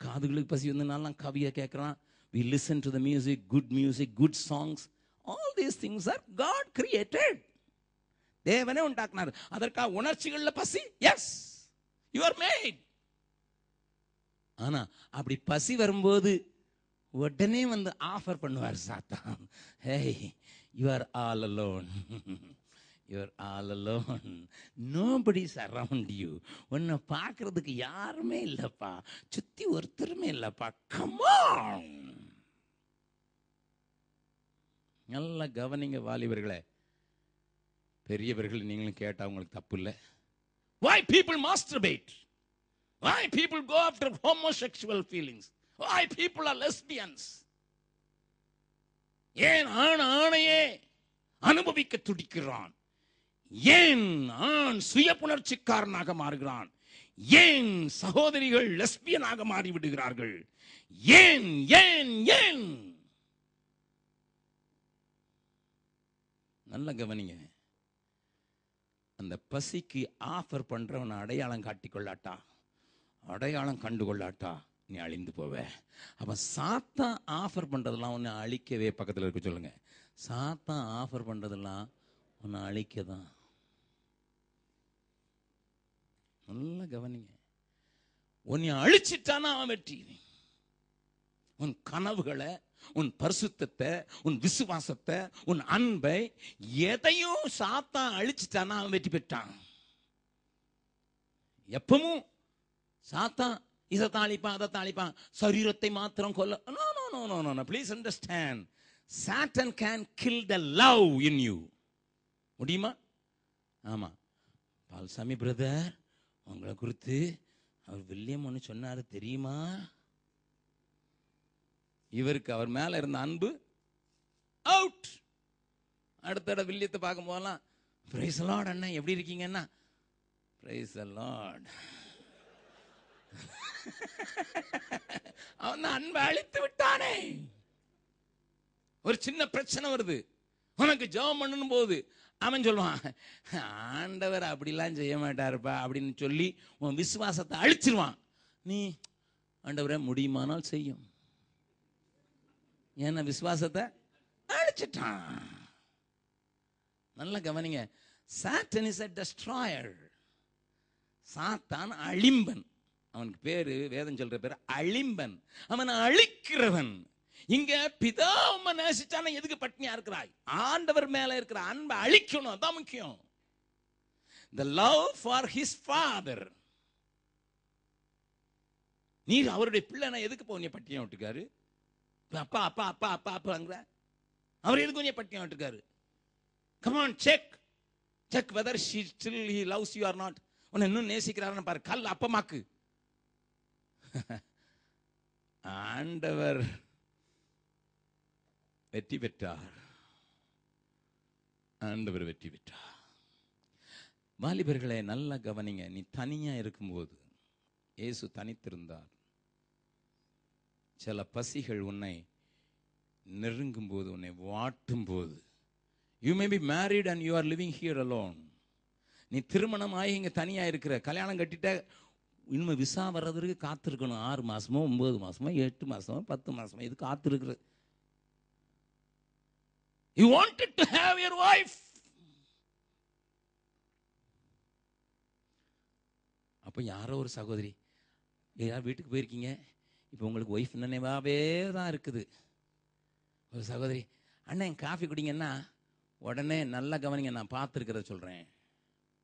காதுகளுக்கு பசி வந்ததுனால கவியை கேட்குறான். We listen to the music, good songs. All these things are God created. தேவனே உண்டாக்குனார். அதற்காக உணர்ச்சிகள்ல பசி, எஸ், you are made. ஆனா அப்படி பசி வரும்போது உடனே வந்து ஆஃபர் பண்ணுவார் சாத்தான். Hey, you are all alone. You're all alone. Nobody's around you. உன்னை பார்க்கறதுக்கு யாருமே இல்லப்பா, சுத்தி ஒருத்தருமே இல்லப்பா. Come on. நல்லா கவனிங்க வாலிபர்களே, பெரியவர்கள் நீங்களும் கேட்டா உங்களுக்கு தப்பு இல்லை. Why people masturbate? Why people go after homosexual feelings? Why people are lesbians? ஏன் ஆணையே அனுபவிக்க துடிக்கிறான்? ஏன் ஆண் சுய புணர்ச்சிக்காரனாக மாறுகிறான்? ஏன் சகோதரிகள் லெஸ்பியனாக மாறிவிடுகிறார்கள்? ஏன் ஏன் ஏன்? நல்ல கவனிங்க. அந்த பசிக்கு ஆஃபர் பண்றவனை அடையாளம் காட்டிக்கொள்ளாட்டா, அடையாளம் கண்டுகொள்ளாட்டா, நீ அழிந்து போவ. அப்ப சாத்தான் ஆஃபர் பண்றதெல்லாம் உன்னை அழிக்கவே. பக்கத்தில் இருக்க சொல்லுங்க, சாத்தான் ஆஃபர் பண்றதெல்லாம் உன்னை அழிக்கதான். நல்லா கவனிங்க. உன்னை அழிச்சிட்டானா அவன் வெற்றி. உன் கனவுகளை, உன் பரிசுத்தத்தை, உன் விசுவாசத்தை, உன் அன்பை, எதையும் சாத்தான் அழிச்சிட்டானா அவன் வெற்றி பெற்றான். எப்பவும் சாத்தான் இதை தாளிப்பான், அதை தாளிப்பான், சரீரத்தை மாத்திரம் கொல்ல. No, no, no, no, no, no. Please understand. Satan can kill the love in you. முடியுமா? ஆமா. பால்சாமி பிரதர், உங்களை குறித்து அவர் வில்லியம் ஒன்று சொன்னாரு தெரியுமா? இவருக்கு அவர் மேல இருந்த அன்பு அவுட். அடுத்த வில்லியத்தை பார்க்கும் போதெல்லாம் பிரைஸ் தி லார்ட் அண்ணா, எப்படி இருக்கீங்கன்னா, பிரைஸ் தி லார்ட். அவன் அன்பை அழித்து விட்டானே. ஒரு சின்ன பிரச்சனை வருது, உனக்கு ஜெபம் பண்ணணும் போது அவன் சொல்லுவான், ஆண்டவர் அப்படிலாம் செய்ய மாட்டாருப்பா அப்படின்னு சொல்லி உன் விசுவாசத்தை அழிச்சிருவான். நீ ஆண்டவரே முடியுமானால் செய்யும், ஏன்னா விசுவாசத்தை அழிச்சிட்டான். நல்ல கவனிங்க. Satan is a destroyer. சாத்தான் அழிம்பன். அவனுக்கு பேரு, வேதம் சொல்ற பேரு அழிம்பன். அவன் அழிக்கிறவன். இங்க பிதாவை நேசிச்சான எதுக்கு பட்னியா இருக்கிறாய்? ஆண்டவர் மேல இருக்கிற அன்பை அழிக்கணும், அதான் முக்கியம். The love for his father. நீ அவருடைய பிள்ளை, எதுக்கு போனிய பட்டியம் விட்டுக்காரு? அப்பா அப்பா அப்பா அப்பா அப்பாங்கிற அவர் எதுக்கு கொஞ்சம் பட்டியம் விட்டுக்காரு? Come on, check whether he loves you or not. உன்னை இன்னும் நேசிக்கிறாருன்னு பாரு. கல் அப்பமாக்கு. ஆண்டவர் வெற்றி பெற்றார். ஆண்டவர் வெற்றி பெற்றார். வாலிபர்களே, நல்லா கவனிங்க. நீ தனியா இருக்கும்போது, இயேசு தனித்திருந்தார். சில பசிகள் உன்னை நெருங்கும் போது, உன்னை வாட்டும் போது, you may be married and you are living here alone. நீ திருமணம் ஆகி இங்க தனியா இருக்கிற, கல்யாணம் கட்டிட்ட, இன்னும் விசா வர்றதுக்கு காத்திருக்கணும். 6 மாசமோ 9 மாசமோ 8 மாசமோ 10 மாசமோ இது காத்திருக்கிற. You wanted to have your wife. அப்போ யாரோ ஒரு சகோதரி, யார் வீட்டுக்கு போயிருக்கீங்க, இப்போ உங்களுக்கு ஒய்ஃப் நினைவாவே தான் இருக்குது. ஒரு சகோதரி, அண்ணன் காஃபி குடிங்கன்னா உடனே நல்லா கவனிங்க, நான் பார்த்துருக்கிறத சொல்கிறேன்.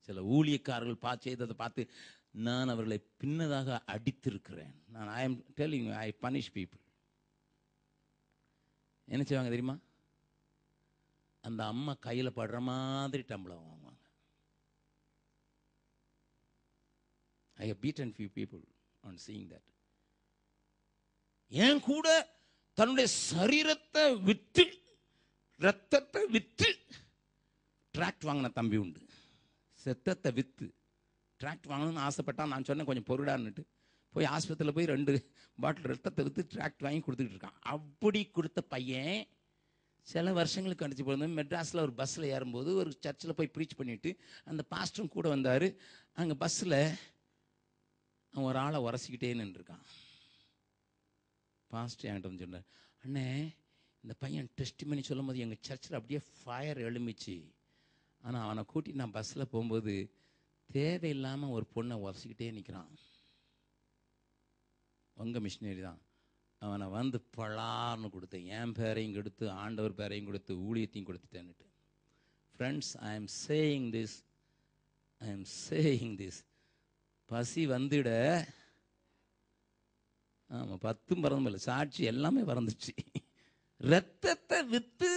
சில ஊழியக்காரர்கள் செய்ததை பார்த்து நான் அவர்களை பின்னதாக அடித்திருக்கிறேன். நான் I am telling, I punish people. என்ன செய்வாங்க தெரியுமா? அந்த அம்மா கையில் படுற மாதிரி டம்ளர் வாங்குவாங்க. I have beaten few people on seeing that. ஏன் கூட தன்னுடைய சரீரத்தை விற்று, ரத்தத்தை விற்று டிராக்ட் வாங்கின தம்பி உண்டு. செத்தத்தை விற்று டிராக்ட் வாங்கணும்னு ஆசைப்பட்டா, நான் சொன்னேன் கொஞ்சம் பொருடான்னுட்டு போய் ஆஸ்பத்திரியில் போய் 2 பாட்டில் ரத்தத்தை விற்று டிராக்ட் வாங்கி கொடுத்துக்கிட்டு இருக்கான். அப்படி கொடுத்த பையன் சில வருஷங்களுக்கு கழிச்சு போயிருந்தோம். மெட்ராஸில் ஒரு பஸ்ஸில் ஏறும்போது ஒரு சர்ச்சில் போய் ப்ரீச் பண்ணிவிட்டு அந்த பாஸ்டரும் கூட வந்தார். அங்கே பஸ்ஸில் அவன் ஒரு ஆளை உரசிக்கிட்டே நின்றுருக்கான். பாஸ்டர் என்கிட்ட வந்து சொன்னார், அண்ணே இந்த பையன் டெஸ்ட் பண்ணி சொல்லும் போது எங்கள் சர்ச்சில் அப்படியே ஃபயர் எழுமிச்சு. ஆனால் அவனை கூட்டி நான் பஸ்ஸில் போகும்போது தேவையில்லாமல் ஒரு பொண்ணை உரசிக்கிட்டே நிற்கிறான். உங்கள் மிஷினரி தான். அவனை வந்து பலார்னு கொடுத்தேன். என் பேரையும் கொடுத்து, ஆண்டவர் பேரையும் கொடுத்து, ஊழியத்தையும் கொடுத்துட்டேன்னுட்டு. Friends, I am saying this. பசி வந்துட, ஆமாம் 10 மறந்தும் சாட்சி எல்லாமே மறந்துச்சு. ரத்தத்தை விற்று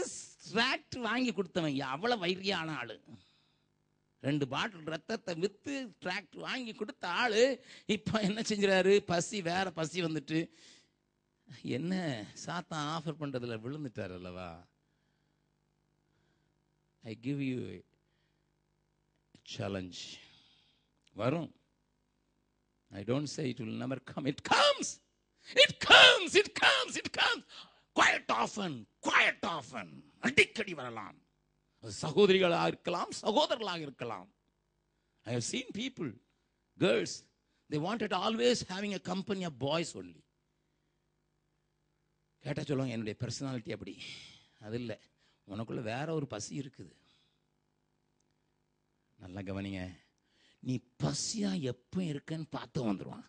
டிராக்ட் வாங்கி கொடுத்தவன் அவ்வளோ வைரியான ஆளு. 2 பாட்டில் ரத்தத்தை விற்று டிராக்ட் வாங்கி கொடுத்த ஆளு இப்போ என்ன செஞ்சுறாரு? வேற பசி வந்துட்டு என்ன சாத்தான் ஆஃபர் பண்றதுல விழுந்துட்டார் அல்லவா? I give you challenge. வரும். I don't say it will never come. It comes. Quite often. அடிக்கடி வரலாம். சகோதரிகளாக இருக்கலாம், சகோதரர்களாக இருக்கலாம். I have seen people, girls, they wanted always having a company of boys only. கேட்டா சொல்லுவாங்க, என்னுடைய பர்சனாலிட்டி அப்படி. அது இல்லை, உனக்குள்ள வேற ஒரு பசி இருக்குது. நல்லா கவனிங்க. நீ பசியா எப்போ இருக்கன்னு பார்த்து வந்துடுவான்.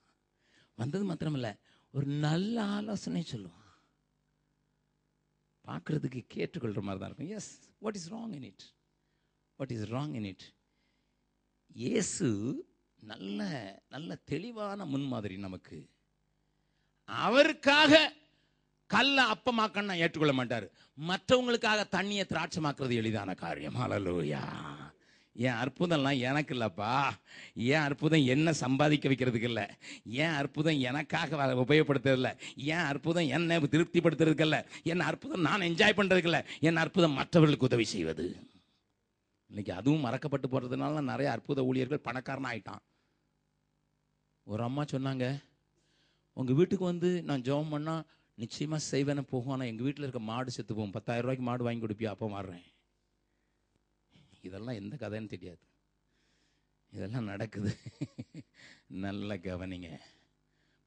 வந்தது மாத்திரமில்ல, ஒரு நல்ல ஆலோசனை சொல்லுவான். பார்க்கறதுக்கு கேட்டுக்கொள்ற மாதிரி தான் இருக்கும். Yes, what is wrong in it? இயேசு நல்ல நல்ல தெளிவான முன்மாதிரி நமக்கு. அவருக்காக கல்ல அப்பமாக்கன்னா ஏற்றுக்கொள்ள மாட்டார். மற்றவங்களுக்காக தண்ணியை திராட்சமாக்குறது எளிதான காரியம். ஹல்லேலூயா. என் அற்புதம்லாம் எனக்கு இல்லப்பா. என் அற்புதம் என்ன சம்பாதிக்க வைக்கிறதுக்கு இல்லை. என் அற்புதம் எனக்காக உபயோகப்படுத்துறது இல்லை. என் அற்புதம் என்னை திருப்திப்படுத்துறதுக்கு இல்லை. என் அற்புதம் நான் என்ஜாய் பண்றதுக்கு இல்லை. என் அற்புதம் மற்றவர்களுக்கு உதவி செய்வது. இன்னைக்கு அதுவும் மறக்கப்பட்டு போறதுனால நிறைய அற்புத ஊழியர்கள் பணக்காரனா ஆயிட்டான். ஒரு அம்மா சொன்னாங்க, உங்க வீட்டுக்கு வந்து நான் ஜெபம் பண்ணா நிச்சயமா செய்வேன போகும். ஆனால் எங்க வீட்டில் இருக்க மாடு செத்து போகும். 10,000 ரூபாய்க்கு மாடு வாங்கி கொடுப்பியா? அப்போ மாறுறேன். இதெல்லாம் எந்த கதைன்னு தெரியாது. இதெல்லாம் நடக்குது. நல்ல கவனிங்க.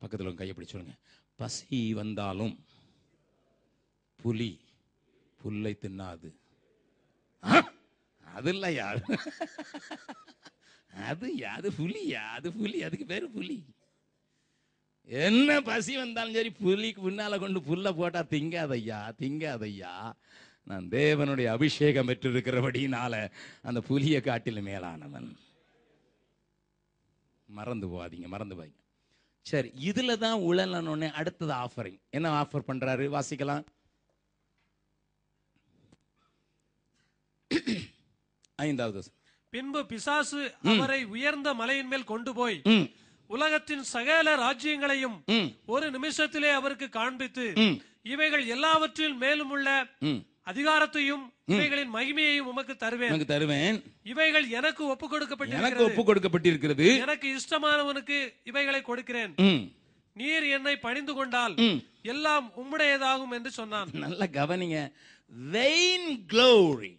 பக்கத்தில் கையை சொல்லுங்க. பசி வந்தாலும் புலி புல்லை தின்னாது. அது இல்லை யார்? அது புலியா? அது புலி, அதுக்கு பேரு புலி. என்ன பசி வந்தாலும் சரி புலிக்கு முன்னால கொண்டு புல்ல போட்டா திங்காதையா, திங்காதையா. நான் தேவனுடைய அபிஷேகம் பெற்றிருக்கிறபடினால அந்த புலியை காட்டிலும் மேலானவன். மறந்து போவாதீங்க, மறந்து போய். சரி, இதுல தான் உழலனோடனே அடுத்தது ஆஃபரிங். என்ன ஆஃபர் பண்றாரு வாசிக்கலாம். 5வது.
பின்பு பிசாசு அவரை உயர்ந்த மலையின் மேல் கொண்டு போய் உலகத்தின் சகல ராஜ்யங்களையும் ஒரு நிமிஷத்திலே அவருக்கு காண்பித்து இவைகள் எல்லாவற்றில் மேலும் உள்ள அதிகாரத்தையும் இவைகளின் மகிமையையும் உமக்கு தருவேன். இவைகள் எனக்கு ஒப்புக் கொடுக்கப்பட்டிருக்கிறது. எனக்கு இஷ்டமானவனுக்கு இவைகளை கொடுக்கிறேன். நீர் என்னை பணிந்து கொண்டால் எல்லாம் உம்முடையதாகும் என்று சொன்னான்.
நல்ல கவனிங்க. vain glory,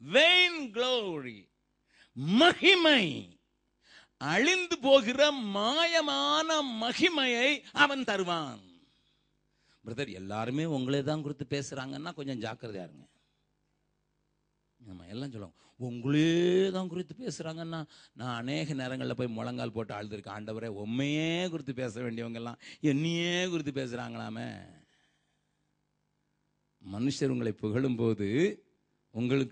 vain glory, மகிமை, அழிந்து போகிற மாயமான மகிமையை அவன் தருவான். பிரதர், எல்லாருமே உங்களே தான் குறித்து பேசுறாங்கன்னா கொஞ்சம் ஜாக்கிரதையா இருங்க. ஆமா, எல்லாம் சொல்லுவாங்க உங்களே தான் குறித்து பேசுறாங்கன்னா. நான் அநேக நேரங்களில் போய் முழங்கால் போட்டு ஆழ்ந்திருக்கேன். ஆண்டவரே, உண்மையே குறித்து பேச வேண்டியவங்க எல்லாம் என்னையே குறித்து பேசுறாங்களாமே. மனுஷர் உங்களை புகழும் போது உங்களுக்கு